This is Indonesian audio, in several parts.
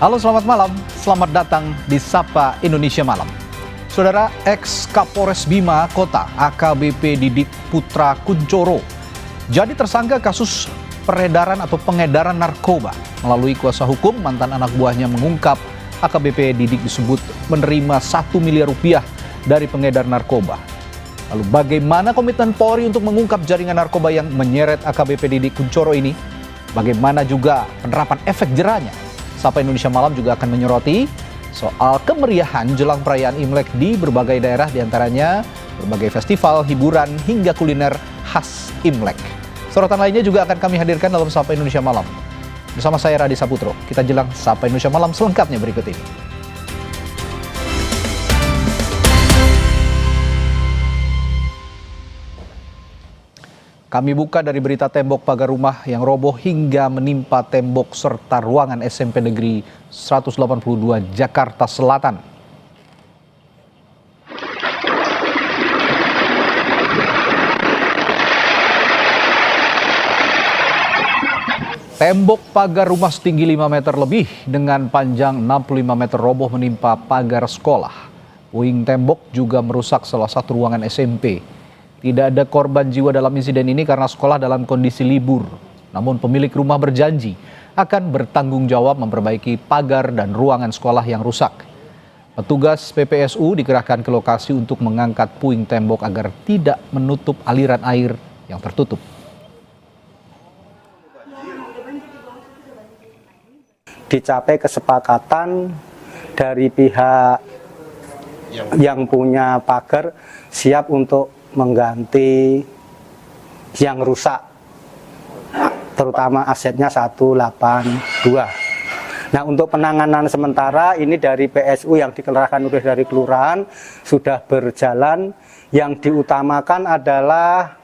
Halo, selamat malam. Selamat datang di Sapa Indonesia Malam. Saudara, ex Kapolres Bima Kota AKBP Didik Putra Kuncoro jadi tersangka kasus peredaran atau pengedaran narkoba. Melalui kuasa hukum, mantan anak buahnya mengungkap AKBP Didik disebut menerima 1 miliar rupiah dari pengedar narkoba. Lalu bagaimana komitmen Polri untuk mengungkap jaringan narkoba yang menyeret AKBP Didik Kuncoro ini? Bagaimana juga penerapan efek jerahnya? Sapa Indonesia Malam juga akan menyoroti soal kemeriahan jelang perayaan Imlek di berbagai daerah, diantaranya berbagai festival, hiburan, hingga kuliner khas Imlek. Sorotan lainnya juga akan kami hadirkan dalam Sapa Indonesia Malam. Bersama saya Radi Saputro, kita jelang Sapa Indonesia Malam selengkapnya berikut ini. Kami buka dari berita tembok pagar rumah yang roboh hingga menimpa tembok serta ruangan SMP Negeri 182 Jakarta Selatan. Tembok pagar rumah setinggi 5 meter lebih dengan panjang 65 meter roboh menimpa pagar sekolah. Puing tembok juga merusak salah satu ruangan SMP. Tidak ada korban jiwa dalam insiden ini karena sekolah dalam kondisi libur. Namun pemilik rumah berjanji akan bertanggung jawab memperbaiki pagar dan ruangan sekolah yang rusak. Petugas PPSU dikerahkan ke lokasi untuk mengangkat puing tembok agar tidak menutup aliran air yang tertutup. Dicapai kesepakatan dari pihak yang punya pagar siap untuk mengganti yang rusak, terutama asetnya 182. Nah, untuk penanganan sementara ini dari PSU yang dikerahkan oleh dari kelurahan sudah berjalan. Yang diutamakan adalah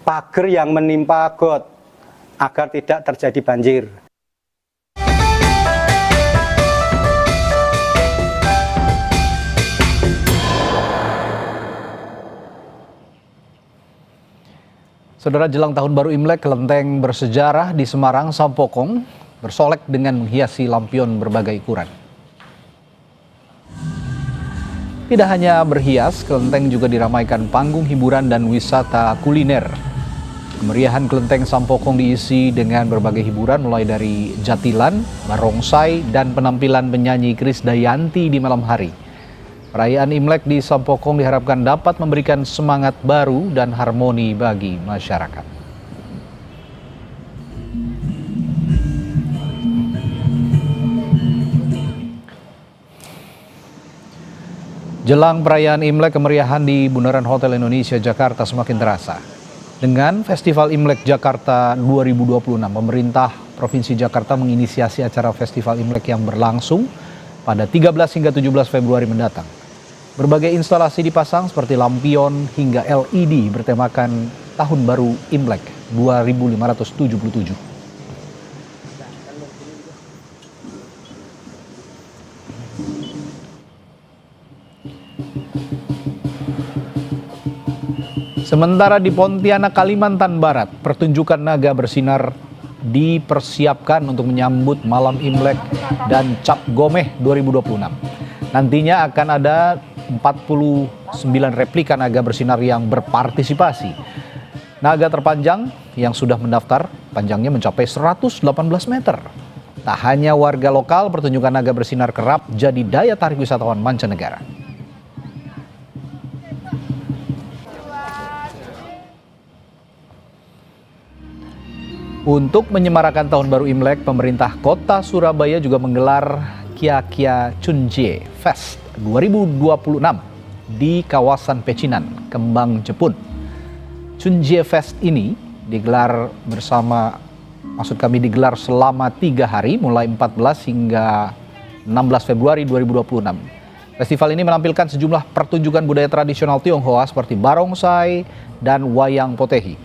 pagar yang menimpa got agar tidak terjadi banjir. Saudara, jelang tahun baru Imlek, kelenteng bersejarah di Semarang, Sampokong, bersolek dengan menghiasi lampion berbagai ukuran. Tidak hanya berhias, kelenteng juga diramaikan panggung hiburan dan wisata kuliner. Kemeriahan kelenteng Sampokong diisi dengan berbagai hiburan mulai dari jatilan, barongsai, dan penampilan penyanyi Krisdayanti di malam hari. Perayaan Imlek di Sampokong diharapkan dapat memberikan semangat baru dan harmoni bagi masyarakat. Jelang perayaan Imlek, kemeriahan di Bundaran Hotel Indonesia Jakarta semakin terasa. Dengan Festival Imlek Jakarta 2026, pemerintah Provinsi Jakarta menginisiasi acara Festival Imlek yang berlangsung pada 13 hingga 17 Februari mendatang. Berbagai instalasi dipasang seperti lampion hingga LED bertemakan Tahun Baru Imlek 2577. Sementara di Pontianak, Kalimantan Barat, pertunjukan naga bersinar dipersiapkan untuk menyambut malam Imlek dan Cap Gomeh 2026. Nantinya akan ada 49 replika naga bersinar yang berpartisipasi. Naga terpanjang yang sudah mendaftar panjangnya mencapai 118 meter. Tak hanya warga lokal, pertunjukan naga bersinar kerap jadi daya tarik wisatawan mancanegara. Untuk menyemarakan Tahun Baru Imlek, pemerintah Kota Surabaya juga menggelar Kia Chunjie Fest 2026 di kawasan Pecinan, Kembang Jepun. Chunjie Fest ini digelar digelar selama 3 hari mulai 14 hingga 16 Februari 2026. Festival ini menampilkan sejumlah pertunjukan budaya tradisional Tionghoa seperti barongsai dan wayang potehi.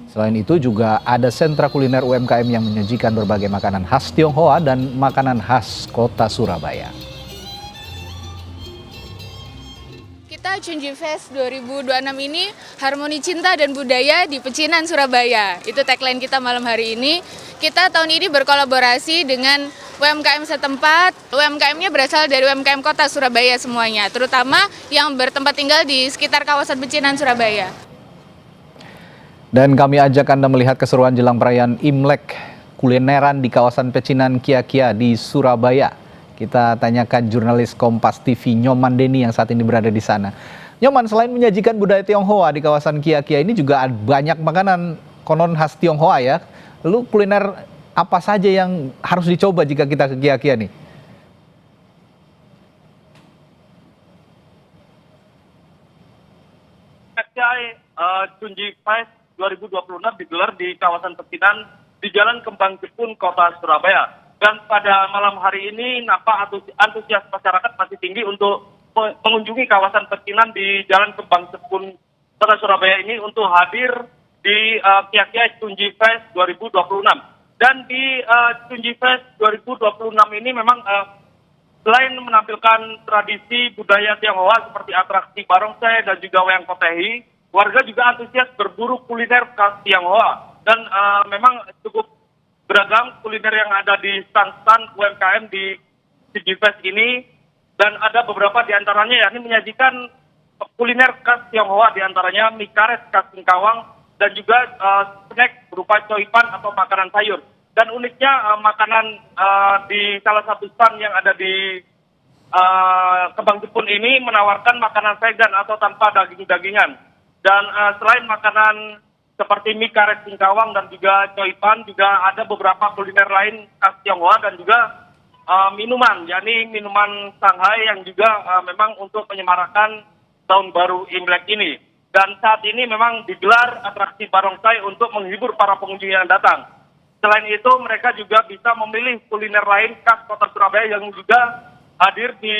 Selain itu juga ada sentra kuliner UMKM yang menyajikan berbagai makanan khas Tionghoa dan makanan khas Kota Surabaya. Chunjie Fest 2026 ini harmoni cinta dan budaya di Pecinan, Surabaya. Itu tagline kita malam hari ini. Kita tahun ini berkolaborasi dengan UMKM setempat. UMKM-nya berasal dari UMKM Kota Surabaya semuanya, terutama yang bertempat tinggal di sekitar kawasan Pecinan Surabaya. Dan kami ajak Anda melihat keseruan jelang perayaan Imlek kulineran di kawasan Pecinan Kia-Kia di Surabaya. Kita tanyakan jurnalis Kompas TV Nyoman Deni yang saat ini berada di sana. Nyoman, selain menyajikan budaya Tionghoa di kawasan Kia-Kia ini juga banyak makanan konon khas Tionghoa ya. Lalu kuliner apa saja yang harus dicoba jika kita ke Kia-Kia nih? Junji Fest 2026 digelar di kawasan Pecinan di Jalan Kembang Jepun, Kota Surabaya. Dan pada malam hari ini nampak antusias masyarakat masih tinggi untuk mengunjungi kawasan Pecinan di Jalan Kembang Jepun, Kota Surabaya ini untuk hadir di Kia-Kia Junji Fest 2026. Dan di Junji Fest 2026 ini memang selain menampilkan tradisi budaya Tionghoa seperti atraksi barongsai dan juga wayang potehi, warga juga antusias berburu kuliner khas Tionghoa. Dan memang cukup beragam kuliner yang ada di stand-stand UMKM di Junji Fest ini. Dan ada beberapa di antaranya yakni menyajikan kuliner khas Tionghoa, di antaranya mie karet khas Singkawang dan juga snack berupa coipan atau makanan sayur. Dan uniknya makanan di salah satu stand yang ada di Kembang Jepun ini menawarkan makanan vegan atau tanpa daging-dagingan. Dan selain makanan seperti mie karet Singkawang dan juga coipan, juga ada beberapa kuliner lain khas Tionghoa dan juga minuman, yakni minuman Shanghai yang juga memang untuk menyemarakan tahun baru Imlek ini. Dan saat ini memang digelar atraksi barongsai untuk menghibur para pengunjung yang datang. Selain itu mereka juga bisa memilih kuliner lain khas Kota Surabaya yang juga hadir di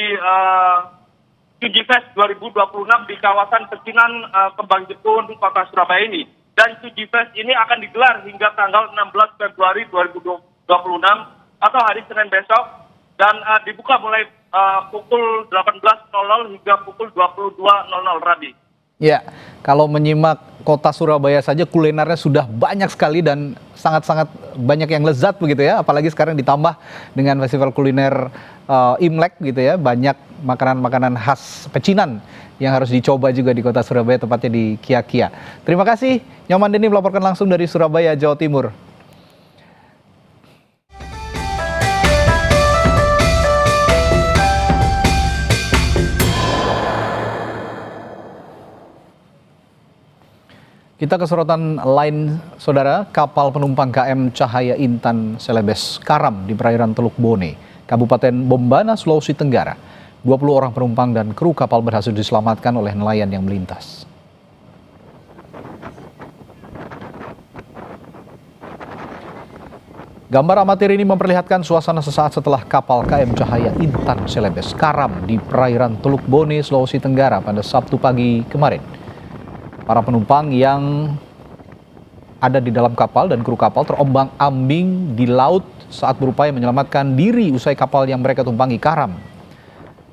Junji Fest 2026 di kawasan Pecinan Kembang Jepun Kota Surabaya ini. Dan Junji Fest ini akan digelar hingga tanggal 16 Februari 2026 atau hari Senin besok, dan dibuka mulai pukul 18.00 hingga pukul 22.00 Radi. Ya, kalau menyimak Kota Surabaya saja kulinernya sudah banyak sekali dan sangat-sangat banyak yang lezat begitu ya, apalagi sekarang ditambah dengan festival kuliner Imlek gitu ya, banyak makanan-makanan khas Pecinan yang harus dicoba juga di Kota Surabaya, tepatnya di Kia-Kia. Terima kasih Nyoman Deni melaporkan langsung dari Surabaya, Jawa Timur. Kita ke sorotan lain, saudara. Kapal penumpang KM Cahaya Intan Celebes karam di perairan Teluk Bone, Kabupaten Bombana, Sulawesi Tenggara. 20 orang penumpang dan kru kapal berhasil diselamatkan oleh nelayan yang melintas. Gambar amatir ini memperlihatkan suasana sesaat setelah kapal KM Cahaya Intan Celebes karam di perairan Teluk Bone, Sulawesi Tenggara pada Sabtu pagi kemarin. Para penumpang yang ada di dalam kapal dan kru kapal terombang-ambing di laut saat berupaya menyelamatkan diri usai kapal yang mereka tumpangi karam.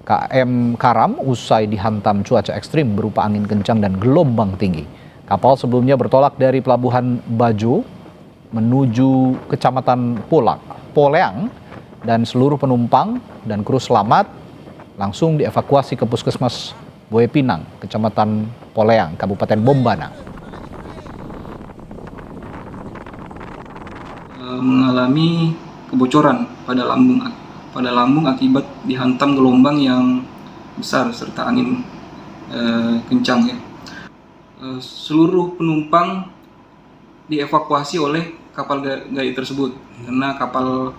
KM karam usai dihantam cuaca ekstrim berupa angin kencang dan gelombang tinggi. Kapal sebelumnya bertolak dari Pelabuhan Bajo menuju Kecamatan Poleang, dan seluruh penumpang dan kru selamat langsung dievakuasi ke Puskesmas Boe Pinang, Kecamatan Poleang, Kabupaten Bombana. Mengalami kebocoran pada lambung akibat dihantam gelombang yang besar serta angin kencang ya. Seluruh penumpang dievakuasi oleh kapal gaib tersebut karena kapal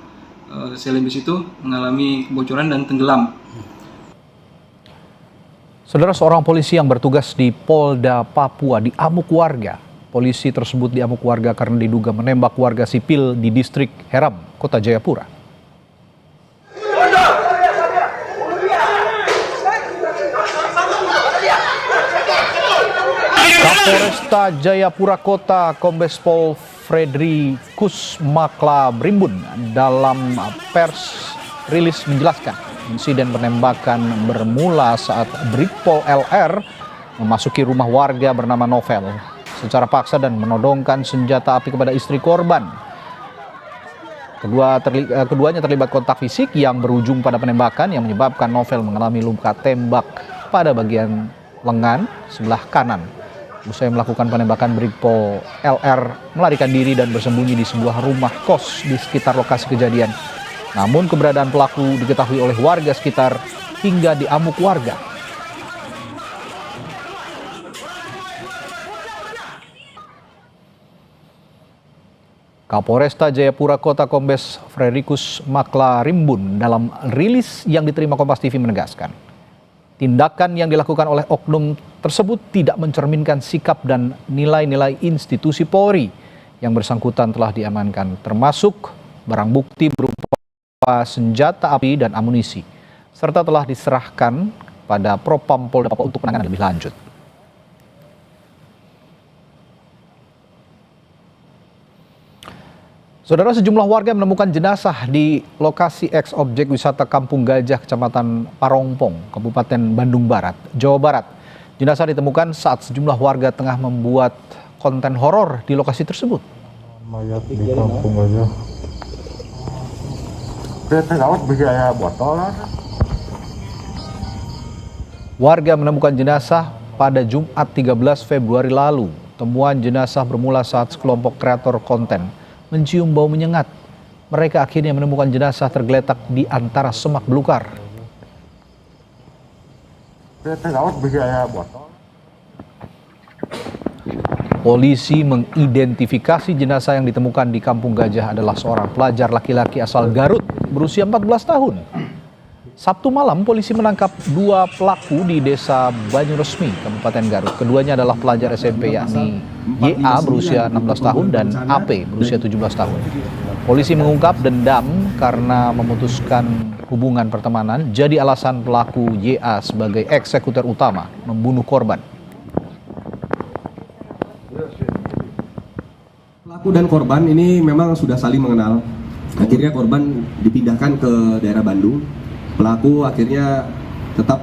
Celebes itu mengalami kebocoran dan tenggelam. Saudara, seorang polisi yang bertugas di Polda Papua diamuk warga. Polisi tersebut diamuk warga karena diduga menembak warga sipil di distrik Heram, Kota Jayapura. Kapolresta Jayapura Kota Kombes Pol Fredri Kusmakla Brimbun dalam pers rilis menjelaskan insiden penembakan bermula saat Brigpol LR memasuki rumah warga bernama Novel secara paksa dan menodongkan senjata api kepada istri korban. Keduanya terlibat kontak fisik yang berujung pada penembakan yang menyebabkan Novel mengalami luka tembak pada bagian lengan sebelah kanan. Usai melakukan penembakan, Brigpol LR melarikan diri dan bersembunyi di sebuah rumah kos di sekitar lokasi kejadian. Namun keberadaan pelaku diketahui oleh warga sekitar hingga diamuk warga. Kapolresta Jayapura Kota Kombes Fredrikus Makla Rimbun dalam rilis yang diterima Kompas TV menegaskan, tindakan yang dilakukan oleh oknum tersebut tidak mencerminkan sikap dan nilai-nilai institusi Polri. Yang bersangkutan telah diamankan, termasuk barang bukti berupa senjata api dan amunisi, serta telah diserahkan pada Propam Polda Papua untuk penanganan lebih lanjut. Saudara, sejumlah warga menemukan jenazah di lokasi eks-objek wisata Kampung Gajah, Kecamatan Parongpong, Kabupaten Bandung Barat, Jawa Barat. Jenazah ditemukan saat sejumlah warga tengah membuat konten horor di lokasi tersebut. Mayat di Kampung Gajah. Gawat biaya botol. Warga menemukan jenazah pada Jumat 13 Februari lalu. Temuan jenazah bermula saat sekelompok kreator konten mencium bau menyengat. Mereka akhirnya menemukan jenazah tergeletak di antara semak belukar. Polisi mengidentifikasi jenazah yang ditemukan di Kampung Gajah adalah seorang pelajar laki-laki asal Garut berusia 14 tahun. Sabtu malam polisi menangkap dua pelaku di Desa Banyuresmi, Kabupaten Garut. Keduanya adalah pelajar SMP yakni YA berusia 16 tahun dan AP berusia 17 tahun. Polisi mengungkap dendam karena memutuskan hubungan pertemanan jadi alasan pelaku YA sebagai eksekutor utama membunuh korban. Pelaku dan korban ini memang sudah saling mengenal. Akhirnya korban dipindahkan ke daerah Bandung. Pelaku akhirnya tetap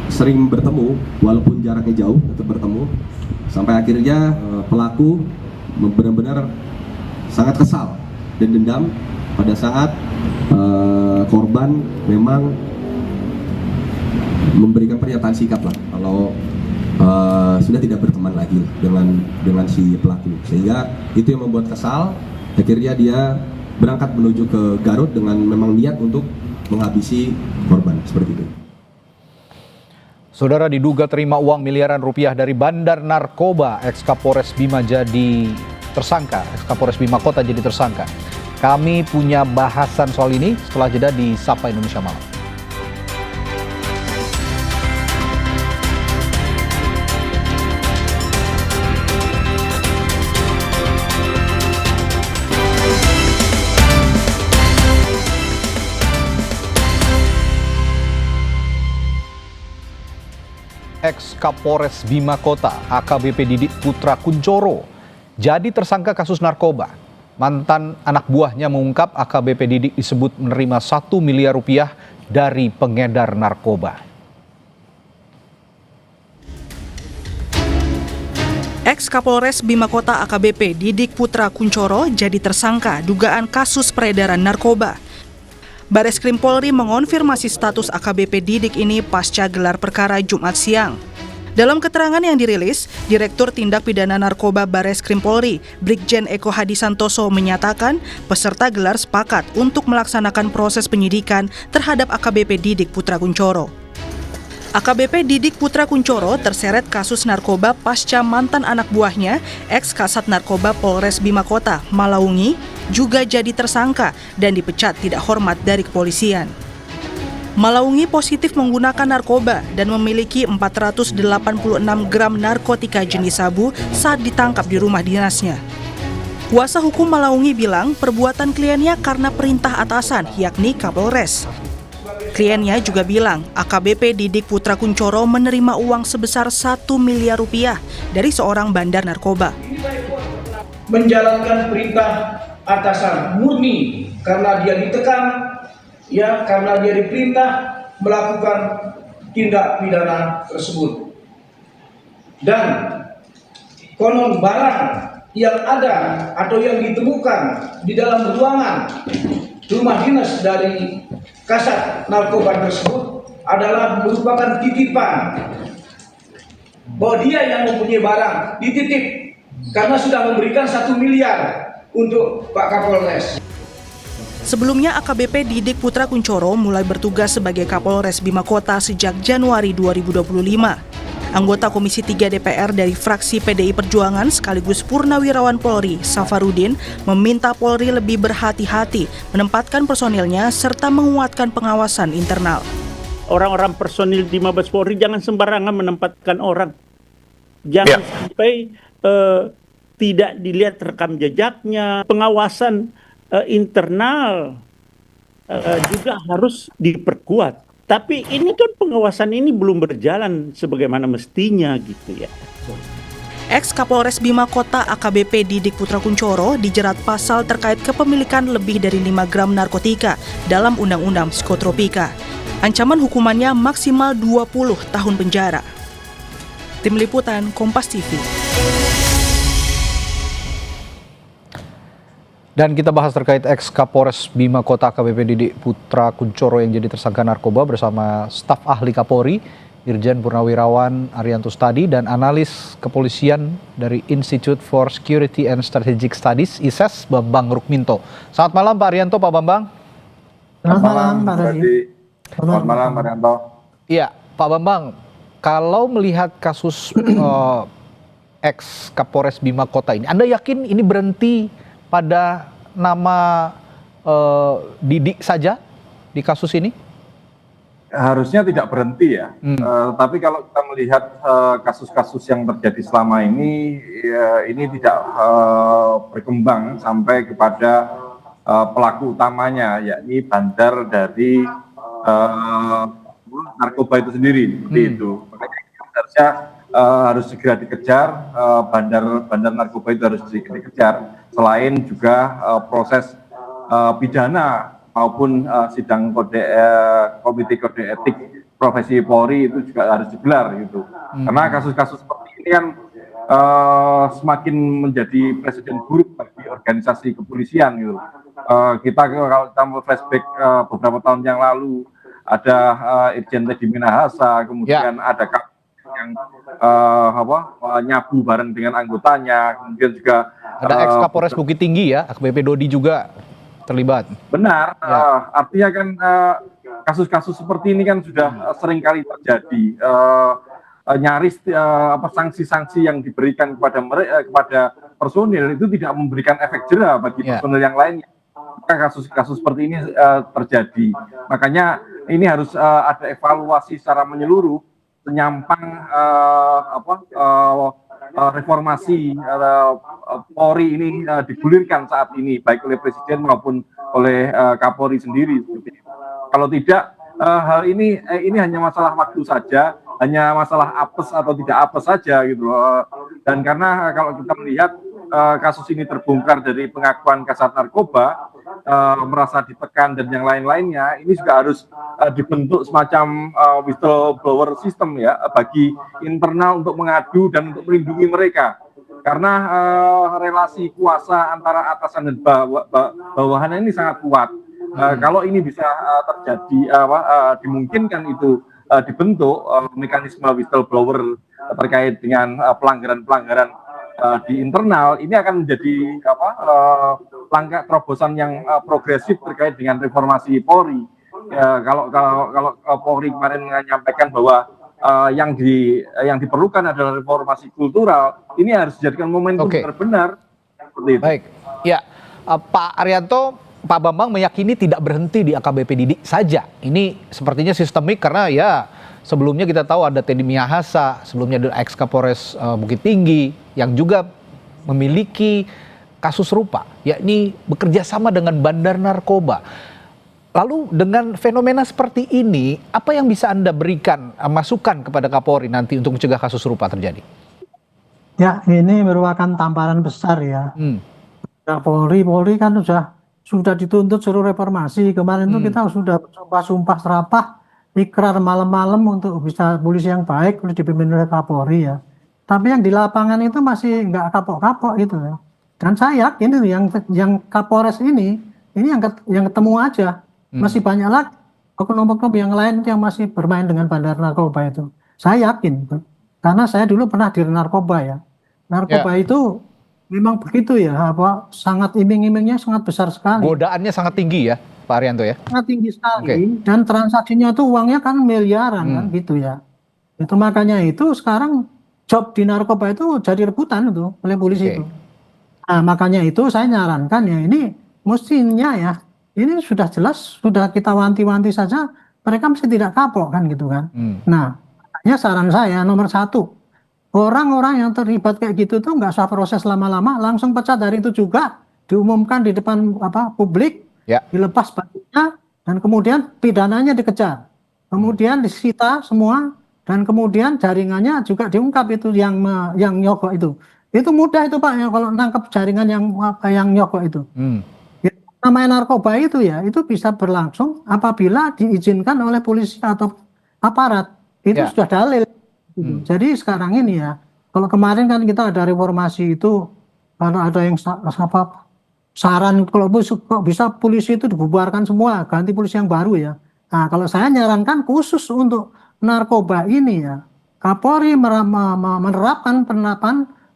sering bertemu, walaupun jaraknya jauh, tetap bertemu. Sampai akhirnya pelaku benar-benar sangat kesal dan dendam pada saat korban memang memberikan pernyataan sikap lah kalau sudah tidak berteman lagi dengan si pelaku. Sehingga itu yang membuat kesal. Akhirnya dia berangkat menuju ke Garut dengan memang niat untuk menghabisi korban, seperti itu. Saudara, diduga terima uang miliaran rupiah dari bandar narkoba, ex-Kapolres Bima jadi tersangka. Ex-Kapolres Bima Kota jadi tersangka. Kami punya bahasan soal ini setelah jeda di Sapa Indonesia Malam. Ex-Kapolres Bima Kota AKBP Didik Putra Kuncoro jadi tersangka kasus narkoba. Mantan anak buahnya mengungkap AKBP Didik disebut menerima 1 miliar rupiah dari pengedar narkoba. Ex-Kapolres Bima Kota AKBP Didik Putra Kuncoro jadi tersangka dugaan kasus peredaran narkoba. Bareskrim Polri mengonfirmasi status AKBP Didik ini pasca gelar perkara Jumat siang. Dalam keterangan yang dirilis, Direktur Tindak Pidana Narkoba Bareskrim Polri, Brigjen Eko Hadi Santoso menyatakan peserta gelar sepakat untuk melaksanakan proses penyidikan terhadap AKBP Didik Putra Kuncoro. AKBP Didik Putra Kuncoro terseret kasus narkoba pasca mantan anak buahnya, ex-Kasat Narkoba Polres Bima Kota, Malaungi, juga jadi tersangka dan dipecat tidak hormat dari kepolisian. Malaungi positif menggunakan narkoba dan memiliki 486 gram narkotika jenis sabu saat ditangkap di rumah dinasnya. Kuasa hukum Malaungi bilang perbuatan kliennya karena perintah atasan, yakni Kapolres. Kliennya juga bilang AKBP Didik Putra Kuncoro menerima uang sebesar 1 miliar rupiah dari seorang bandar narkoba. Menjalankan perintah atasan murni karena dia ditekan, ya karena dia diperintah melakukan tindak pidana tersebut. Dan konon barang yang ada atau yang ditemukan di dalam ruangan rumah dinas dari Kasat Narkoba tersebut adalah merupakan titipan, bahwa dia yang mempunyai barang dititip karena sudah memberikan 1 miliar untuk Pak Kapolres. Sebelumnya AKBP Didik Putra Kuncoro mulai bertugas sebagai Kapolres Bima Kota sejak Januari 2025. Anggota Komisi 3 DPR dari fraksi PDI Perjuangan sekaligus Purnawirawan Polri, Safarudin, meminta Polri lebih berhati-hati menempatkan personilnya serta menguatkan pengawasan internal. Orang-orang personil di Mabes Polri jangan sembarangan menempatkan orang. Jangan sampai tidak dilihat rekam jejaknya. Pengawasan internal juga harus diperkuat. Tapi ini kan pengawasan ini belum berjalan sebagaimana mestinya gitu ya. Ex-Kapolres Bima Kota AKBP Didik Putra Kuncoro dijerat pasal terkait kepemilikan lebih dari 5 gram narkotika dalam Undang-Undang Psikotropika. Ancaman hukumannya maksimal 20 tahun penjara. Tim Liputan Kompas TV. Dan kita bahas terkait ex-Kapolres Bima Kota AKBP Didik Putra Kuncoro yang jadi tersangka narkoba bersama staf ahli Kapolri, Irjen Purnawirawan Arianto Stadi dan analis kepolisian dari Institute for Security and Strategic Studies ISES Bambang Rukminto. Selamat malam Pak Arianto, Pak Bambang. Selamat malam Pak Radi. Selamat malam Pak Arianto. Iya, Pak Bambang, kalau melihat kasus ex-Kapolres Bima Kota ini, Anda yakin ini berhenti pada nama Didik saja di kasus ini? Harusnya tidak berhenti ya. Tapi kalau kita melihat kasus-kasus yang terjadi selama ini, ini tidak berkembang sampai kepada pelaku utamanya, yakni bandar dari narkoba itu sendiri. Seperti itu. Makanya harusnya harus segera dikejar, bandar narkoba itu harus dikejar. Selain juga proses pidana maupun sidang komite kode etik profesi Polri itu juga harus digelar gitu. Karena kasus-kasus seperti ini kan semakin menjadi presiden buruk bagi organisasi kepolisian gitu. Kita kalau kita flashback beberapa tahun yang lalu ada Irjen Teddy Minahasa, kemudian ada yang nyabu bareng dengan anggotanya, kemudian juga ada ex-Kapolres Bukit Tinggi ya, AKBP Dodi juga terlibat. Benar, artinya kan kasus-kasus seperti ini kan sudah sering kali terjadi. Nyaris sanksi-sanksi yang diberikan kepada personil itu tidak memberikan efek jera bagi personil yang lainnya. Maka kasus-kasus seperti ini terjadi. Makanya ini harus ada evaluasi secara menyeluruh, menyampang reformasi Polri ini digulirkan saat ini baik oleh Presiden maupun oleh Kapolri sendiri. Kalau tidak, hal ini hanya masalah waktu saja, hanya masalah apes atau tidak apes saja gitu. Dan karena kalau kita melihat kasus ini terbongkar dari pengakuan Kasat Narkoba, merasa ditekan dan yang lain-lainnya, ini juga harus dibentuk semacam whistleblower system ya bagi internal untuk mengadu dan untuk melindungi mereka. Karena relasi kuasa antara atasan dan bawahan ini sangat kuat. Kalau ini bisa terjadi, dimungkinkan itu dibentuk mekanisme whistleblower terkait dengan pelanggaran-pelanggaran di internal, ini akan menjadi langkah terobosan yang progresif terkait dengan reformasi Polri. Kalau Polri kemarin menyampaikan bahwa yang diperlukan adalah reformasi kultural, ini harus dijadikan momentum terbenar. Seperti itu. Baik, ya Pak Arianto, Pak Bambang meyakini tidak berhenti di AKBP Didik saja. Ini sepertinya sistemik karena ya sebelumnya kita tahu ada Teddy Minahasa, sebelumnya ada ex-Kapolres Bukit Tinggi yang juga memiliki kasus serupa, yakni bekerja sama dengan bandar narkoba. Lalu dengan fenomena seperti ini, apa yang bisa Anda berikan masukan kepada Kapolri nanti untuk mencegah kasus serupa terjadi? Ya, ini merupakan tamparan besar ya. Polri kan sudah dituntut suruh reformasi. Kemarin itu kita sudah sumpah serapah, ikrar malam-malam untuk bisa polisi yang baik, dipimpin oleh Kapolri ya. tapi yang di lapangan itu masih nggak kapok-kapok gitu ya. Dan saya yakin itu yang Kapolres ini yang ketemu aja. Masih banyak lagi oknum-oknum yang lain yang masih bermain dengan bandar narkoba itu. Saya yakin, karena saya dulu pernah di narkoba ya. Narkoba itu memang begitu ya, sangat iming-imingnya sangat besar sekali. Godaannya sangat tinggi ya, Pak Arianto ya? Sangat tinggi sekali, dan transaksinya tuh uangnya kan miliaran kan gitu ya. Itu makanya itu sekarang job di narkoba itu jadi rebutan itu oleh polisi itu. Nah, makanya itu saya nyarankan ya ini mestinya ya, ini sudah jelas, sudah kita wanti-wanti saja, mereka mesti tidak kapok kan gitu kan. Nah, makanya saran saya nomor 1, orang-orang yang terlibat kayak gitu tuh nggak usah proses lama-lama, langsung pecat dari itu juga, diumumkan di depan publik, dilepas bajunya, dan kemudian pidananya dikejar, kemudian disita semua, dan kemudian jaringannya juga diungkap itu yang nyogok itu. Itu mudah itu Pak, ya, kalau nangkep jaringan yang nyogok itu. Ya, namanya narkoba itu ya, itu bisa berlangsung apabila diizinkan oleh polisi atau aparat. Itu sudah dalil. Jadi sekarang ini ya, kalau kemarin kan kita ada reformasi itu, kalau ada yang saran kalau kok bisa polisi itu dibubarkan semua, ganti polisi yang baru ya. Nah, kalau saya nyarankan khusus untuk narkoba ini ya, Kapolri menerapkan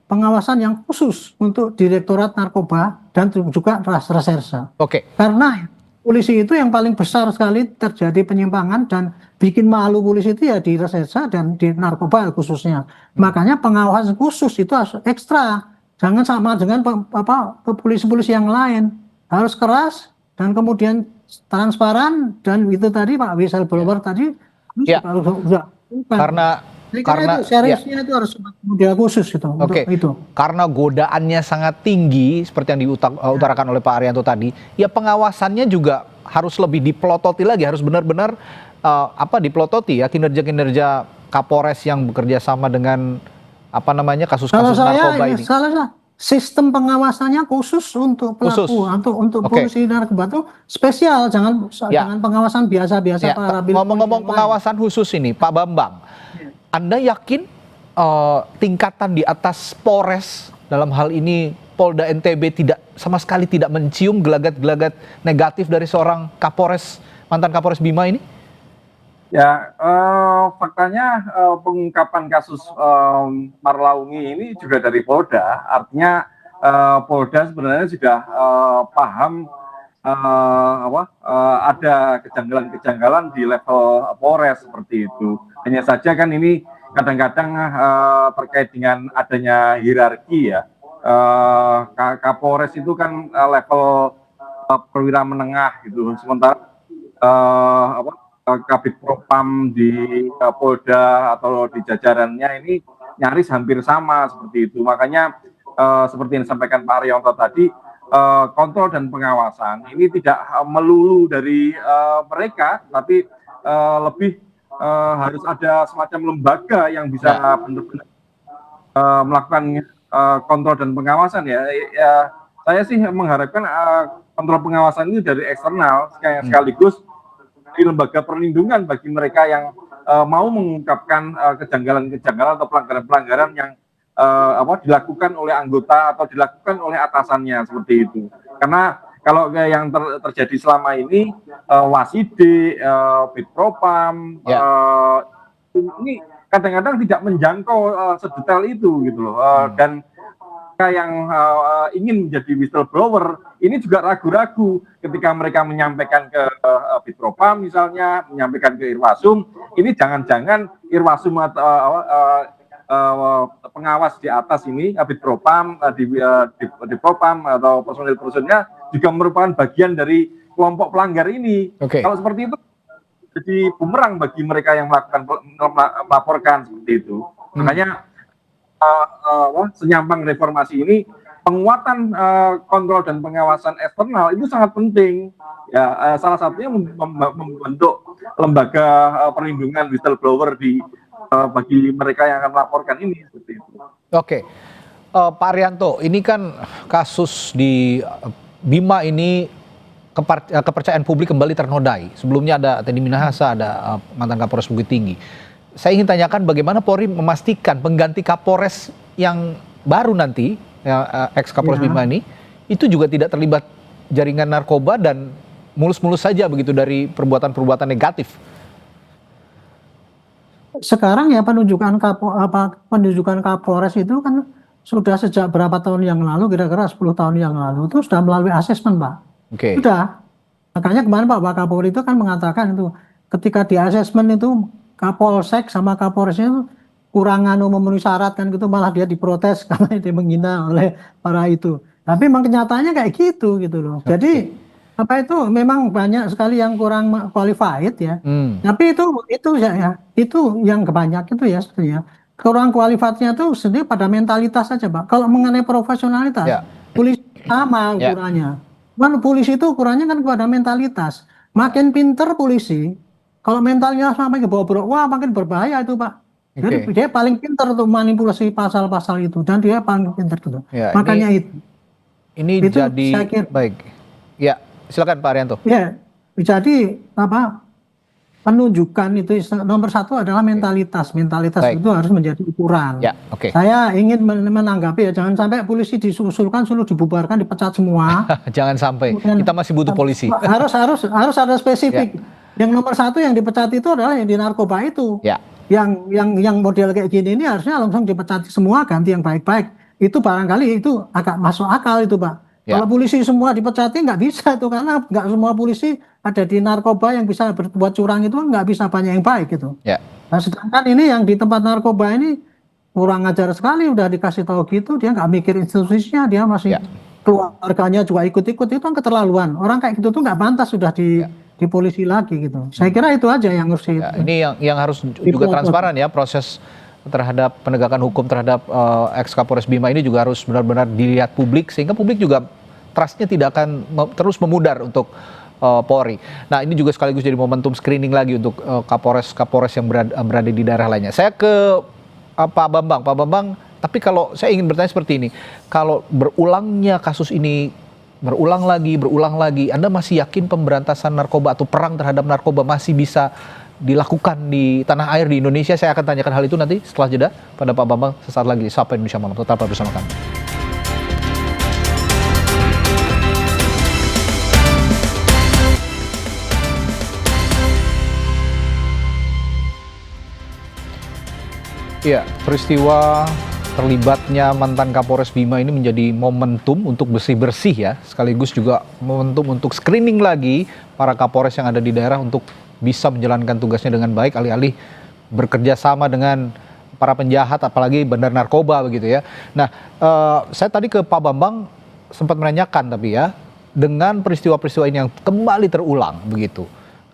pengawasan yang khusus untuk Direktorat Narkoba dan juga Reserse. Karena polisi itu yang paling besar sekali terjadi penyimpangan dan bikin malu polisi itu ya di Reserse dan di narkoba khususnya. Makanya pengawasan khusus itu harus ekstra. Jangan sama dengan polisi-polisi yang lain. Harus keras dan kemudian transparan, dan itu tadi Pak whistleblower tadi karena seriusnya itu harus model khusus itu. Itu. Karena godaannya sangat tinggi seperti yang diutarakan oleh Pak Arianto tadi, ya pengawasannya juga harus lebih dipelototi lagi, harus benar-benar dipelototi ya kinerja-kinerja Kapolres yang bekerja sama dengan kasus-kasus narkoba ini. Sistem pengawasannya khusus untuk pelaku, untuk polisi narkoba itu spesial, jangan pengawasan biasa-biasa para ngomong-ngomong pengawasan khusus ini, Pak Bambang, Anda yakin tingkatan di atas Polres dalam hal ini Polda NTB sama sekali tidak mencium gelagat-gelagat negatif dari seorang mantan Kapolres Bima ini? Ya, faktanya pengungkapan kasus Marlaungi ini juga dari Polda, artinya Polda sebenarnya sudah paham ada kejanggalan-kejanggalan di level Polres seperti itu. Hanya saja kan ini kadang-kadang terkait dengan adanya hierarki ya. Kapolres itu kan level perwira menengah gitu, sementara Kabid Propam di Polda atau di jajarannya ini nyaris hampir sama seperti itu. Makanya seperti yang disampaikan Pak Arianto tadi, kontrol dan pengawasan ini tidak melulu dari mereka, tapi lebih harus ada semacam lembaga yang bisa benar-benar melakukan kontrol dan pengawasan ya. Saya sih mengharapkan kontrol pengawasan ini dari eksternal sekaligus di lembaga perlindungan bagi mereka yang mau mengungkapkan kejanggalan-kejanggalan atau pelanggaran-pelanggaran yang dilakukan oleh anggota atau dilakukan oleh atasannya seperti itu. Karena kalau yang terjadi selama ini Waside, Bitpropam ini kadang-kadang tidak menjangkau sedetail itu gitu loh. Dan yang ingin menjadi whistleblower ini juga ragu-ragu ketika mereka menyampaikan ke Bitpropam misalnya, menyampaikan ke Irwasum, ini jangan-jangan Irwasum atau pengawas di atas ini, Bitpropam, di Propam atau personil-personilnya juga merupakan bagian dari kelompok pelanggar ini. Kalau seperti itu jadi bumerang bagi mereka yang melaporkan seperti itu. Makanya senyampang reformasi ini, penguatan kontrol dan pengawasan eksternal itu sangat penting. Ya, salah satunya membentuk lembaga perlindungan whistleblower bagi mereka yang akan melaporkan ini seperti itu. Pak Arianto, ini kan kasus di Bima ini kepercayaan publik kembali ternodai. Sebelumnya ada Teddy Minahasa, ada mantan Kapolres Bukit Tinggi. saya ingin tanyakan bagaimana Polri memastikan pengganti Kapolres yang baru nanti, ex Kapolres Bima ini, itu juga tidak terlibat jaringan narkoba dan mulus-mulus saja begitu dari perbuatan-perbuatan negatif. Sekarang ya penunjukan Kapolres itu kan sudah sejak berapa tahun yang lalu, kira-kira 10 tahun yang lalu itu sudah melalui asesmen, Pak. Oke. Sudah. Makanya kemarin Pak Wakapolri itu kan mengatakan itu ketika di asesmen itu Kapolsek sama Kapolresnya itu kurang memenuhi syarat kan gitu, malah dia diprotes karena dia menghina oleh para itu. Tapi memang kenyataannya kayak gitu loh. Jadi apa itu memang banyak sekali yang kurang qualified ya. Tapi itu yang banyak itu ya sebenarnya. Kurang qualified-nya itu sendiri pada mentalitas saja, Pak. Kalau mengenai profesionalitas, polisi sama ukurannya. Polisi itu ukurannya kan pada mentalitas. Makin pinter polisi, kalau mentalnya sampai ke bobrok, wah makin berbahaya itu, Pak. Jadi dia paling pinter untuk manipulasi pasal-pasal itu, dan dia paling pinter gitu. Makanya ini itu jadi saya kira, baik. Ya, silakan Pak Arianto. Ya, jadi penunjukan itu nomor satu adalah mentalitas. Mentalitas itu harus menjadi ukuran. Ya, oke. Saya ingin menanggapi ya, jangan sampai polisi disusulkan, suruh dibubarkan, dipecat semua. Jangan sampai. Kita masih butuh polisi. Harus ada spesifik. Yang nomor satu yang dipecat itu adalah yang di narkoba itu. Yang model kayak gini ini harusnya langsung dipecat semua, ganti yang baik-baik. Itu barangkali itu agak masuk akal itu, Pak. Kalau polisi semua dipecati nggak bisa itu, karena nggak semua polisi ada di narkoba yang bisa berbuat curang itu, nggak bisa banyak yang baik gitu. Nah, sedangkan ini yang di tempat narkoba ini kurang ajar sekali, udah dikasih tahu gitu, dia nggak mikir institusinya, dia masih keluarganya juga ikut-ikut, itu kan keterlaluan. Orang kayak gitu tuh nggak pantas sudah di polisi lagi gitu. Saya kira itu aja yang harus ini yang harus juga transparan ya, proses terhadap penegakan hukum terhadap ex Kapolres Bima ini juga harus benar-benar dilihat publik, sehingga publik juga trust-nya tidak akan terus memudar untuk Polri. Nah, ini juga sekaligus jadi momentum screening lagi untuk Kapolres yang berada di daerah lainnya. Saya ke Pak Bambang, tapi kalau saya ingin bertanya seperti ini, kalau berulangnya kasus ini berulang lagi, Anda masih yakin pemberantasan narkoba atau perang terhadap narkoba masih bisa dilakukan di tanah air di Indonesia? Saya akan tanyakan hal itu nanti setelah jeda pada Pak Bambang sesaat lagi di Sapa Indonesia Malam. Tetaplah bersama kami. Ya, peristiwa terlibatnya mantan Kapolres Bima ini menjadi momentum untuk bersih-bersih ya, sekaligus juga momentum untuk screening lagi para Kapolres yang ada di daerah untuk bisa menjalankan tugasnya dengan baik, alih-alih bekerja sama dengan para penjahat, apalagi bandar narkoba begitu ya. Nah, saya tadi ke Pak Bambang sempat menanyakan tapi ya, dengan peristiwa-peristiwa ini yang kembali terulang begitu,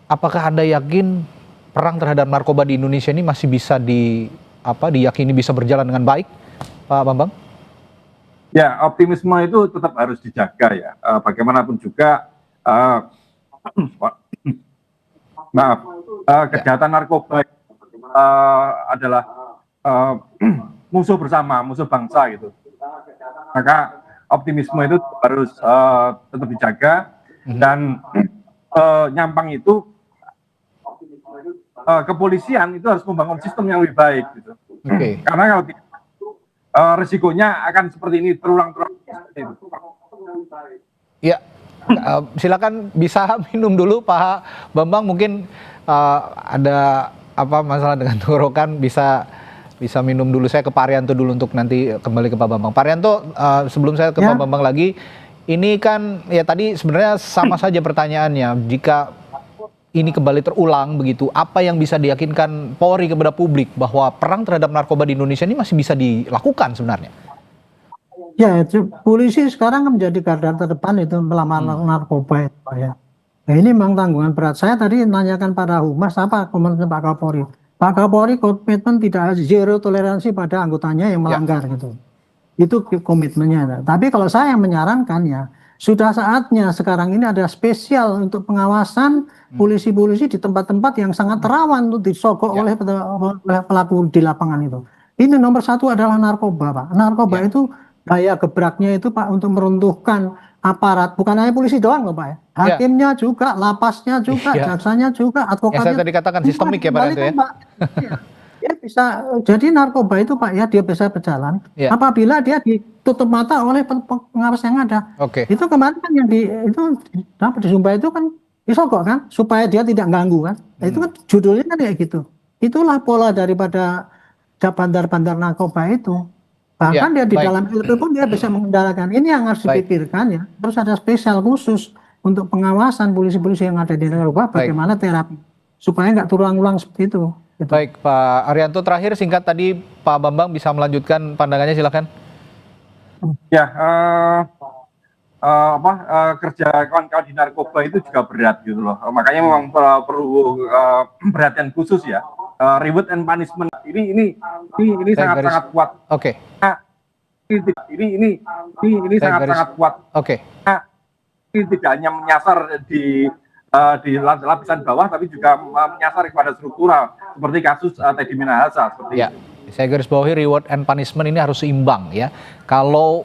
apakah Anda yakin perang terhadap narkoba di Indonesia ini masih bisa diyakini bisa berjalan dengan baik, Pak Bambang? Ya, optimisme itu tetap harus dijaga ya. Bagaimanapun juga, kejahatan narkoba adalah musuh bersama, musuh bangsa gitu. Maka optimisme itu harus tetap dijaga, dan nyampang itu kepolisian itu harus membangun sistem yang lebih baik gitu. Karena kalau tidak, resikonya akan seperti ini terulang-terulang. Ya, silakan bisa minum dulu Pak Bambang, mungkin ada masalah dengan tenggorokan, bisa minum dulu. Saya ke Pak Arianto dulu untuk nanti kembali ke Pak Bambang. Pak Arianto, sebelum saya ke Pak Bambang lagi, ini kan ya tadi sebenarnya sama saja pertanyaannya, jika ini kembali terulang begitu, apa yang bisa diyakinkan Polri kepada publik bahwa perang terhadap narkoba di Indonesia ini masih bisa dilakukan sebenarnya? Ya, polisi sekarang menjadi garda terdepan itu melawan narkoba itu, Pak ya. Nah, ini memang tanggungan berat. Saya tadi nanyakan pada Humas, apa komentar Pak Kapolri? Pak Kapolri komitmen tidak zero toleransi pada anggotanya yang melanggar gitu. Itu komitmennya. Tapi kalau saya menyarankan ya, sudah saatnya sekarang ini ada spesial untuk pengawasan polisi-polisi di tempat-tempat yang sangat rawan untuk disogok oleh pelaku di lapangan itu. Ini nomor satu adalah narkoba, Pak. Narkoba itu daya gebraknya itu, Pak, untuk meruntuhkan aparat, bukan hanya polisi doang loh, Pak ya. Hakimnya juga, lapasnya juga, jaksanya juga, advokatnya. Yang saya tadi katakan sistemik ya Pak itu ya. Dia bisa jadi narkoba itu Pak ya, dia bisa berjalan Ya. apabila dia ditutup mata oleh pengawas yang ada. Oke. Itu kemarin kan yang di Sumba itu kan disogok kan supaya dia tidak ganggu kan. Nah, itu kan judulnya kan kayak gitu. Itulah pola daripada bandar-bandar narkoba itu. Bahkan Ya, dia di baik. dalam LP pun dia bisa mengendalikan. Ini yang harus Baik. dipikirkan ya. Terus ada spesial khusus untuk pengawasan polisi-polisi yang ada di narkoba, Baik. bagaimana terapi supaya nggak terulang-ulang seperti itu. Gitu. Baik, Pak Arianto, terakhir singkat tadi Pak Bambang bisa melanjutkan pandangannya, silakan. Ya, kerja kawan-kawan di narkoba itu juga berat gitu loh. Makanya memang perlu perhatian khusus ya. Reward and punishment ini sangat kuat. Oke. Ini sangat kuat. Oke. Ini tidak hanya menyasar di lapisan bawah, tapi juga menyasar kepada struktural seperti kasus Teddy Minahasa seperti Ya, saya garis bawahi reward and punishment ini harus seimbang ya. Kalau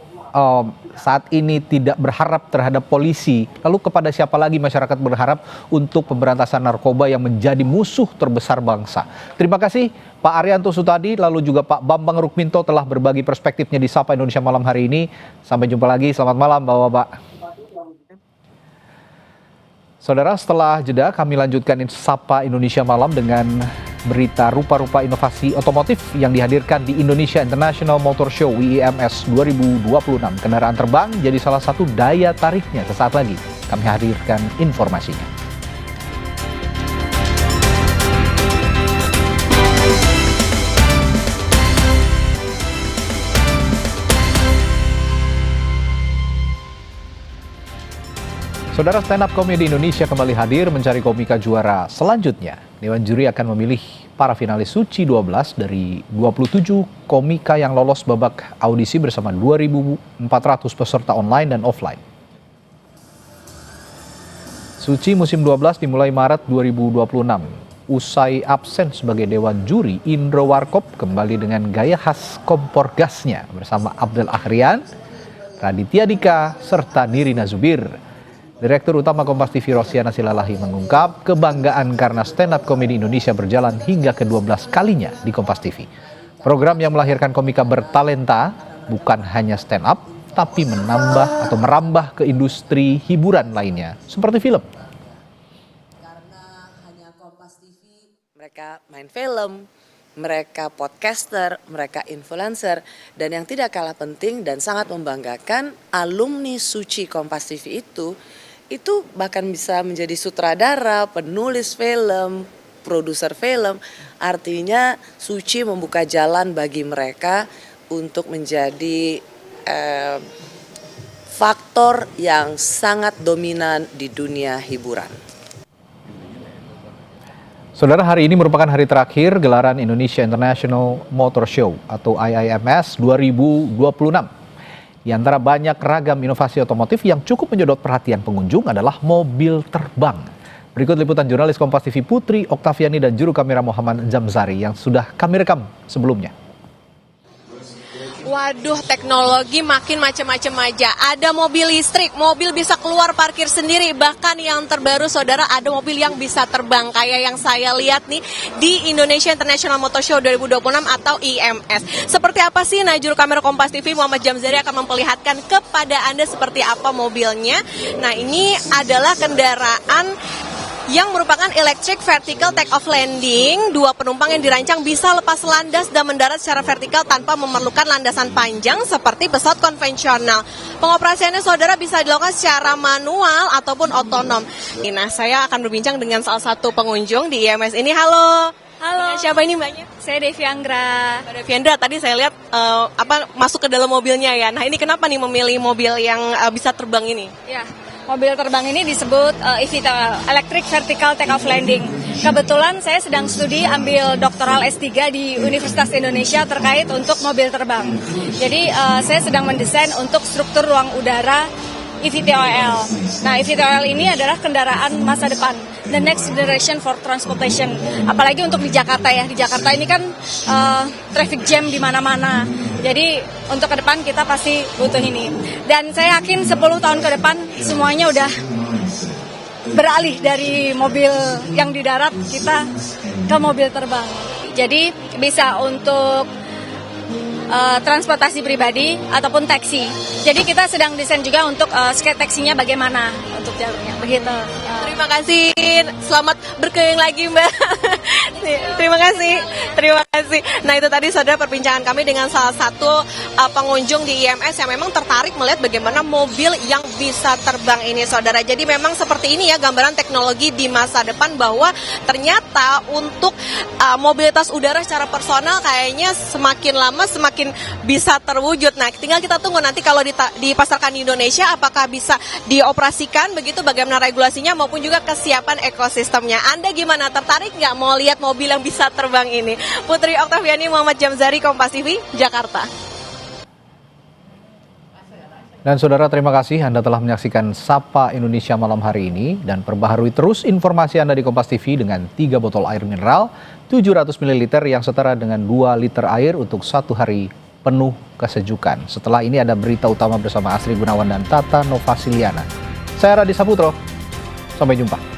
saat ini tidak berharap terhadap polisi, lalu kepada siapa lagi masyarakat berharap untuk pemberantasan narkoba yang menjadi musuh terbesar bangsa. Terima kasih Pak Arianto Sutadi, lalu juga Pak Bambang Rukminto telah berbagi perspektifnya di Sapa Indonesia Malam hari ini. Sampai jumpa lagi, selamat malam Bapak-Bapak. Saudara, setelah jeda kami lanjutkan Sapa Indonesia Malam dengan berita rupa-rupa inovasi otomotif yang dihadirkan di Indonesia International Motor Show IIMS 2026. Kendaraan terbang jadi salah satu daya tariknya. Sesaat lagi kami hadirkan informasinya. Saudara, stand up komedi Indonesia kembali hadir mencari komika juara selanjutnya. Dewan juri akan memilih para finalis Suci 12 dari 27 komika yang lolos babak audisi bersama 2.400 peserta online dan offline. Suci musim 12 dimulai Maret 2026. Usai absen sebagai Dewan juri, Indro Warkop kembali dengan gaya khas kompor gasnya bersama Abdel Ahrian, Raditya Dika, serta Nirina Zubir. Direktur Utama Kompas TV Rosiana Silalahi mengungkap kebanggaan karena stand up komedi Indonesia berjalan hingga ke-12 kalinya di Kompas TV. Program yang melahirkan komika bertalenta bukan hanya stand up, tapi menambah atau merambah ke industri hiburan lainnya, seperti film. Karena hanya Kompas TV, mereka main film, mereka podcaster, mereka influencer, dan yang tidak kalah penting dan sangat membanggakan, alumni Suci Kompas TV itu bahkan bisa menjadi sutradara, penulis film, produser film. Artinya Suci membuka jalan bagi mereka untuk menjadi faktor yang sangat dominan di dunia hiburan. Saudara, hari ini merupakan hari terakhir gelaran Indonesia International Motor Show atau IIMS 2026. Di antara banyak ragam inovasi otomotif yang cukup menyedot perhatian pengunjung adalah mobil terbang. Berikut liputan jurnalis Kompas TV Putri Oktaviani dan juru kamera Muhammad Zamzari yang sudah kami rekam sebelumnya. Waduh, teknologi makin macam-macam aja. Ada mobil listrik, mobil bisa keluar parkir sendiri. Bahkan yang terbaru, saudara, ada mobil yang bisa terbang. Kayak yang saya lihat nih di Indonesia International Motor Show 2026 atau IMS. Seperti apa sih? Nah, juru kamera Kompas TV Muhammad Zamzari akan memperlihatkan kepada Anda seperti apa mobilnya. Nah, ini adalah kendaraan yang merupakan electric vertical take off landing. Dua penumpang yang dirancang bisa lepas landas dan mendarat secara vertikal tanpa memerlukan landasan panjang seperti pesawat konvensional. Pengoperasiannya, saudara, bisa dilakukan secara manual ataupun otonom. Nah, saya akan berbincang dengan salah satu pengunjung di IMS ini. Halo. Halo. Siapa ini mbaknya? Saya Devi Anggra. Mbak Devi Anggra, tadi saya lihat masuk ke dalam mobilnya ya. Nah, ini kenapa nih memilih mobil yang bisa terbang ini? Ya. Mobil terbang ini disebut eVTOL, Electric Vertical Take Off Landing. Kebetulan saya sedang studi ambil doktoral S3 di Universitas Indonesia terkait untuk mobil terbang. Jadi saya sedang mendesain untuk struktur ruang udara eVTOL. Nah, eVTOL ini adalah kendaraan masa depan, the next generation for transportation. Apalagi untuk di Jakarta ya. Di Jakarta ini kan traffic jam di mana-mana. Jadi untuk ke depan kita pasti butuh ini. Dan saya yakin 10 tahun ke depan semuanya udah beralih dari mobil yang di darat kita ke mobil terbang. Jadi bisa untuk transportasi pribadi ataupun taksi. Jadi kita sedang desain juga untuk skate taksinya bagaimana untuk jalurnya. Begitu. Terima kasih. Selamat berkeliling lagi, Mbak. Terima kasih. Terima kasih. Nah, itu tadi saudara perbincangan kami dengan salah satu pengunjung di IMS yang memang tertarik melihat bagaimana mobil yang bisa terbang ini, saudara. Jadi memang seperti ini ya gambaran teknologi di masa depan, bahwa ternyata untuk mobilitas udara secara personal kayaknya semakin lama semakin bisa terwujud. Nah, tinggal kita tunggu nanti kalau dipasarkan di Indonesia apakah bisa dioperasikan begitu, bagaimana regulasinya maupun juga kesiapan ekosistemnya. Anda gimana, tertarik nggak mau lihat mobil yang bisa terbang ini? Putri Oktaviani, Muhammad Jamzari, Kompas TV, Jakarta. Dan saudara, terima kasih Anda telah menyaksikan Sapa Indonesia malam hari ini, dan perbaharui terus informasi Anda di Kompas TV dengan 3 botol air mineral 700 ml yang setara dengan 2 liter air untuk 1 hari penuh kesejukan. Setelah ini ada berita utama bersama Asri Gunawan dan Tata Novasiliana. Saya Radhi Saputro, sampai jumpa.